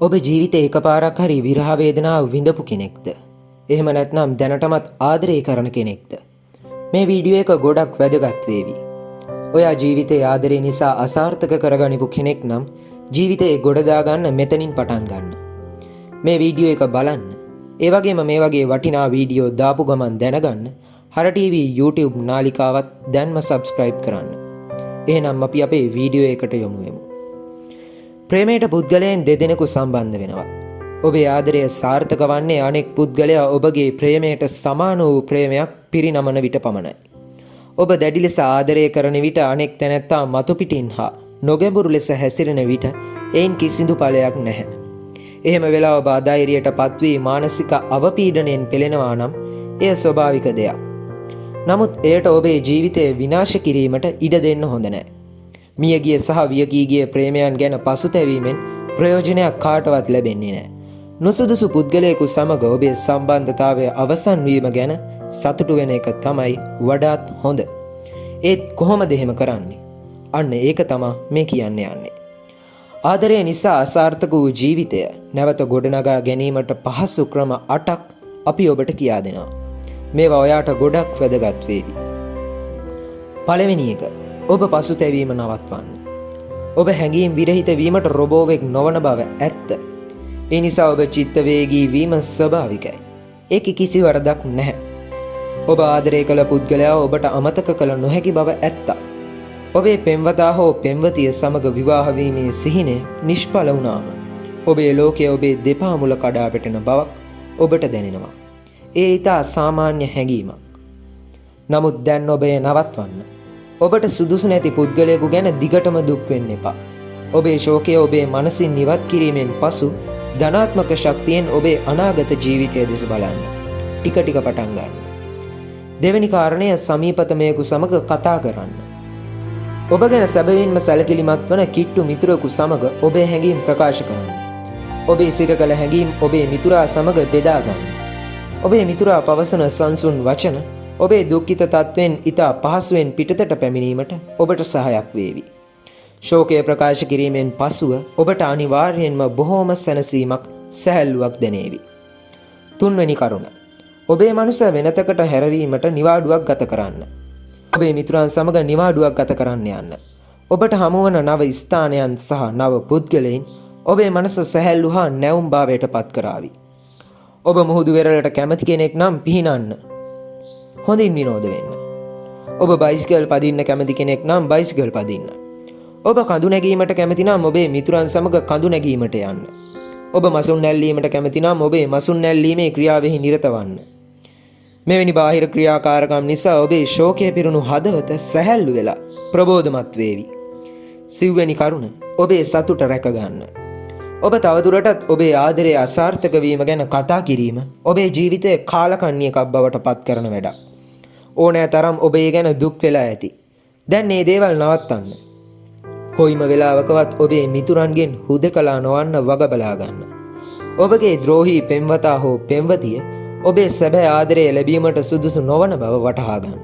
ඔබ ජීවිතේ එකපාරක් හරි විරහ වේදනාව විඳපු කෙනෙක්ද? එහෙම නැත්නම් දැනටමත් ආදරය කරන කෙනෙක්ද? මේ වීඩියෝ එක ගොඩක් වැදගත් වේවි. ඔයා ජීවිතේ ආදරය නිසා අසාර්ථක කරගනිපු කෙනෙක් නම් ජීවිතේ ගොඩ දාගන්න මෙතනින් පටන් ගන්න. මේ වීඩියෝ එක බලන්න. ඒ වගේම මේ වගේ වටිනා වීඩියෝ දාපු ගමන් දැනගන්න හර TV YouTube නාලිකාවත් දැන්ම subscribe කරන්න. එහෙනම් අපි අපේ වීඩියෝ එකට යමු වෙමු. ප්‍රේමයට පුද්ගලයන් දෙදෙනෙකු සම්බන්ධ වෙනවා. ඔබේ ආදරය සාර්ථක වන්නේ අනෙක් පුද්ගලයා ඔබගේ ප්‍රේමයට සමාන වූ ප්‍රේමයක් පිරිනමන විට පමණයි. ඔබ දැඩි ලෙස ආදරය කරන විට අනෙක් තැනැත්තා මතු පිටින් හා නොගැඹුරු ලෙස හැසිරෙන විට එයින් කිසිදු ඵලයක් නැහැ. එහෙම වෙලා ඔබ අධෛර්යයට පත්වී මානසික අවපීඩනයෙන් පෙළෙනවා නම් එය ස්වභාවික දෙයක්. නමුත් එයට ඔබේ ජීවිතය විනාශ කිරීමට ඉඩ දෙන්න හොඳ නැහැ. මියගිය සහ වියකී ගිය ප්‍රේමයන් ගැන පසුතැවීමෙන් ප්‍රයෝජනයක් කාටවත් ලැබෙන්නේ නැහැ. නුසුදුසු පුද්ගලයෙකු සමග ඔබේ සම්බන්ධතාවය අවසන් වීම ගැන සතුටු වෙන එක තමයි වඩාත් හොඳ. ඒත් කොහොමද එහෙම කරන්නේ? අන්න ඒක තමයි මේ කියන්න යන්නේ. ආදරය නිසා අසාර්ථක වූ ජීවිතය නැවත ගොඩනගා ගැනීමට පහසු ක්‍රම 8ක් අපි ඔබට කියා දෙනවා. මේවා ඔයාට ගොඩක් වැදගත් වේවි. පළවෙනි එක, ඔබ පසුතැවීම නවත්වන්න. ඔබ හැඟීම් විරහිත වීමට රොබෝවෙක් නොවන බව ඇත්ත. ඒ නිසා ඔබ චිත්ත වේගී වීම ස්වභාවිකයි. ඒක කිසි වරදක් නැහැ. ඔබ ආදරය කළ පුද්ගලයා ඔබට අමතක කළ නොහැකි බව ඇත්ත. ඔබේ පෙම්වතා හෝ පෙම්වතිය සමග විවාහ වීමේ සිහිනය නිෂ්ඵල වුණාම ඔබේ ලෝකය ඔබේ දෙපා මුල කඩා වැටෙන බවක් ඔබට දැනෙනවා. ඒ ඊට සාමාන්‍ය හැඟීමක්. නමුත් දැන් ඔබ එය නවත්වන්න. ඔබට සුදුසු නැති පුද්ගලයෙකු ගැන දිගටම දුක් වෙන්න එපා. ඔබේ ශෝකය ඔබේ මනසින් ඉවත් කිරීමෙන් පසු ධනාත්මක ශක්තියෙන් ඔබේ අනාගත ජීවිතය දෙස බලන්න. ටික ටික පටන් ගන්න. දෙවෙනි කාරණය, සමීපතමයෙකු සමග කතා කරන්න. ඔබ ගැන සැබවින්ම සැලකිලිමත් වන කිට්ටු මිතුරෙකු සමග ඔබේ හැඟීම් ප්‍රකාශ කරන්න. ඔබේ සිර කළ හැඟීම් ඔබේ මිතුරා සමග බෙදා ගන්න. ඔබේ මිතුරා පවසන සංසුන් වචන ඔබේ දුක්ඛිත තත්වෙන් ඉතා පහසුවෙන් පිටතට පැමිණීමට ඔබට සහායක් වේවි. ශෝකය ප්‍රකාශ කිරීමෙන් පසුව ඔබට අනිවාර්යයෙන්ම බොහෝම සැනසීමක්, සැහැල්ලුවක් දැනේවි. තුන්වෙනි කරුණ, ඔබේ මනස වෙනතකට හැරවීමට නිවාඩුවක් ගත කරන්න. ඔබේ මිතුරන් සමග නිවාඩුවක් ගත කරන්න යන්න. ඔබට හමුවන නව ස්ථානයන් සහ නව පුද්ගලයන් ඔබේ මනස සැහැල්ලු හා නැවුම් භාවයට පත් කරાવી. ඔබ මුහුදු වෙරළට කැමති කෙනෙක් නම් පිහිනන්න. හොඳින් විනෝද වෙන්න. ඔබ බයිසිකල් පදින්න කැමති කෙනෙක් නම් බයිසිකල් පදින්න. ඔබ කඳු නැගීමට කැමති නම් ඔබේ මිතුරන් සමග කඳු නැගීමට යන්න. ඔබ මසුන් නැල්ලීමට කැමති නම් ඔබේ මසුන් නැල්ලීමේ ක්‍රියාවෙහි නිරත වන්න. මෙවැනි බාහිර ක්‍රියාකාරකම් නිසා ඔබේ ශෝකය පිරුණු හදවත සැහැල්ලු වෙලා ප්‍රබෝධමත් වේවි. සිව්වෙනි කරුණ, ඔබේ සතුට රැක ගන්න. ඔබ තවදුරටත් ඔබේ ආදරය අසාර්ථක වීම ගැන කතා කිරීම ඔබේ ජීවිතයේ කාලකන්ණියකක් බවට පත් කරන වැඩක්. ඕනෑ තරම් ඔබ ඒ ගැන දුක් වෙලා ඇති. දැන් මේ දේවල් නවත්තන්න. කොයිම වෙලාවකවත් ඔබේ මිතුරන්ගෙන් හුදකලා නොවන්න වග බලා ගන්න. ඔබගේ ද්‍රෝහී පෙම්වතා හෝ පෙම්වතිය ඔබේ සැබෑ ආදරය ලැබීමට සුදුසු නොවන බව වටහා ගන්න.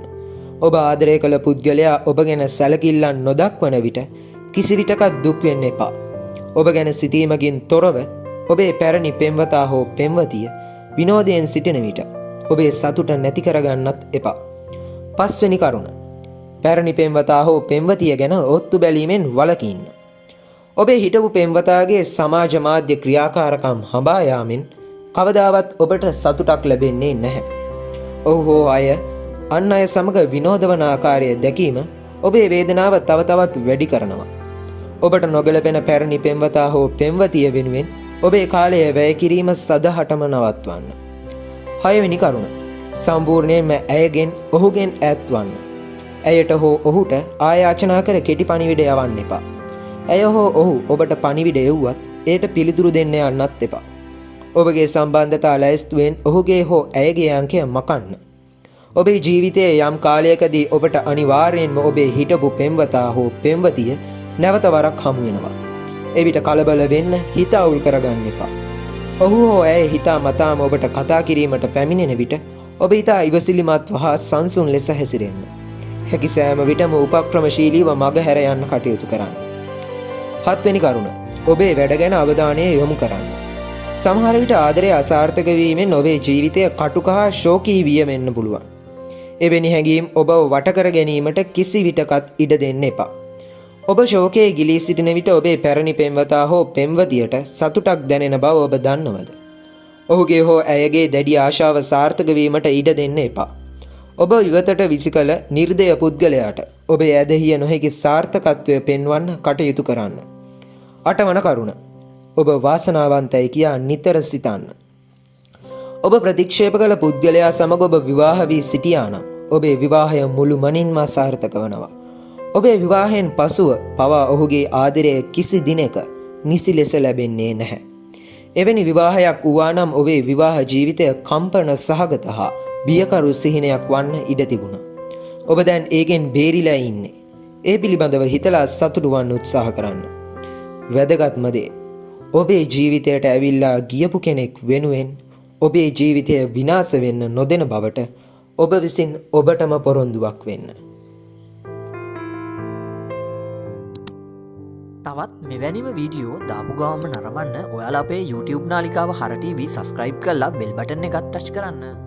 ඔබ ආදරය කළ පුද්ගලයා ඔබ ගැන සැලකිල්ලක් නොදක්වන විට කිසි විටකත් දුක් වෙන්න එපා. ඔබ ගැන සිතීමකින් තොරව ඔබේ පැරණි පෙම්වතා හෝ පෙම්වතිය විනෝදයෙන් සිටින විට ඔබේ සතුට නැති කරගන්නත් එපා. පස්වෙනි කරුණ, පැරණි පෙම්වතා හෝ පෙම්වතිය ගැන ඔත්තු බැලීමෙන් වළකින්න. ඔබේ හිටපු පෙම්වතාගේ සමාජ මාධ්‍ය ක්‍රියාකාරකම් හඹා යාමෙන් කවදාවත් ඔබට සතුටක් ලැබෙන්නේ නැහැ. ඔහු හෝ අය අන් අය සමග විනෝදවන ආකාරය දැකීම ඔබේ වේදනාව තව තවත් වැඩි කරනවා. ඔබට නොගැලපෙන පැරණි පෙම්වතා හෝ පෙම්වතිය වෙනුවෙන් ඔබේ කාලය වැය කිරීම සදහටම නවත්වන්න. හයවෙනි කරුණ, සම්පූර්ණයෙන්ම ඇයගෙන් ඔහුගෙන් ඈත්වන්න. ඇයට හෝ ඔහුට ආයාචනා කර කෙටි පණිවිඩ යවන්න එපා. ඇය හෝ ඔහු ඔබට පණිවිඩ එව්වත් ඒට පිළිතුරු දෙන්න යන්නත් එපා. ඔබගේ සම්බන්ධතා ලැයිස්තුවෙන් ඔහුගේ හෝ ඇයගේ අංකය මකන්න. ඔබේ ජීවිතයේ යම් කාලයකදී ඔබට අනිවාර්යෙන්ම ඔබේ හිටපු පෙම්වතා හෝ පෙම්වතිය නැවත වරක් හමු වෙනවා. එවිට කලබල වෙන්න, හිත අවුල් කරගන්න එපා. ඔහු හෝ ඇය හිතා මතාම ඔබට කතා කිරීමට පැමිණෙන විට ඔබ ඉතා ඉවසිලිමත්ව හා සංසුන් ලෙස හැසිරෙන්න. හැකි සෑම විටම උපක්‍රමශීලීව මග හැර යන්න කටයුතු කරන්න. 7 වෙනි කරුණ, ඔබේ වැඩ ගැන අවධානය යොමු කරන්න. සමහර විට ආදරය අසාර්ථක වීමෙන් ඔබේ ජීවිතය කටුක හා ශෝකී විය වෙන්න පුළුවන්. එවැනි හැඟීම් ඔබව වටකර ගැනීමට කිසි විටකත් ඉඩ දෙන්න එපා. ඔබ ශෝකයේ ගිලී සිටින විට ඔබේ පැරණි පෙම්වතා හෝ පෙම්වතියට සතුටක් දැනෙන බව ඔබ දන්නවද? ඔහුගේ හෝ ඇයගේ දැඩි ආශාව සාර්ථක වීමට ඉඩ දෙන්න එපා. ඔබ ඉවතට විසිකල නිර්දය පුද්ගලයාට ඔබේ ඇදහිය නොහැකි සාර්ථකත්වය පෙන්වන්න කටයුතු කරන්න. 8 වන කරුණ. ඔබ වාසනාවන්තයි කියා නිතර සිතන්න. ඔබ ප්‍රතික්ෂේප කළ පුද්ගලයා සමග ඔබ විවාහ වී සිටියා නම් ඔබේ විවාහය මුළුමනින්ම අසාර්ථක වනවා. ඔබේ විවාහයෙන් පසුව පවා ඔහුගේ ආදරය කිසි දිනක නිසි ලෙස ලැබෙන්නේ නැහැ. එවැනි විවාහයක් වූවා නම් ඔබේ විවාහ ජීවිතය කම්පන සහගත හා බියකරු සිහිනයක් වන්න ඉඩ තිබුණා. ඔබ දැන් ඒකෙන් බේරිලා ඉන්නේ. ඒ පිළිබඳව හිතලා සතුටු වන්න උත්සාහ කරන්න. වැදගත්ම දේ ඔබේ ජීවිතයට ඇවිල්ලා ගියපු කෙනෙක් වෙනුවෙන් ඔබේ ජීවිතය විනාශ වෙන්න නොදෙන බවට ඔබ විසින් ඔබටම පොරොන්දුවක් වෙන්න. තවත් මෙවැනිම වීඩියෝ දාපු ගාම නරඹන්න ඔයාලා අපේ YouTube නාලිකාව Hara TV subscribe කරලා bell button එකත් touch කරන්න.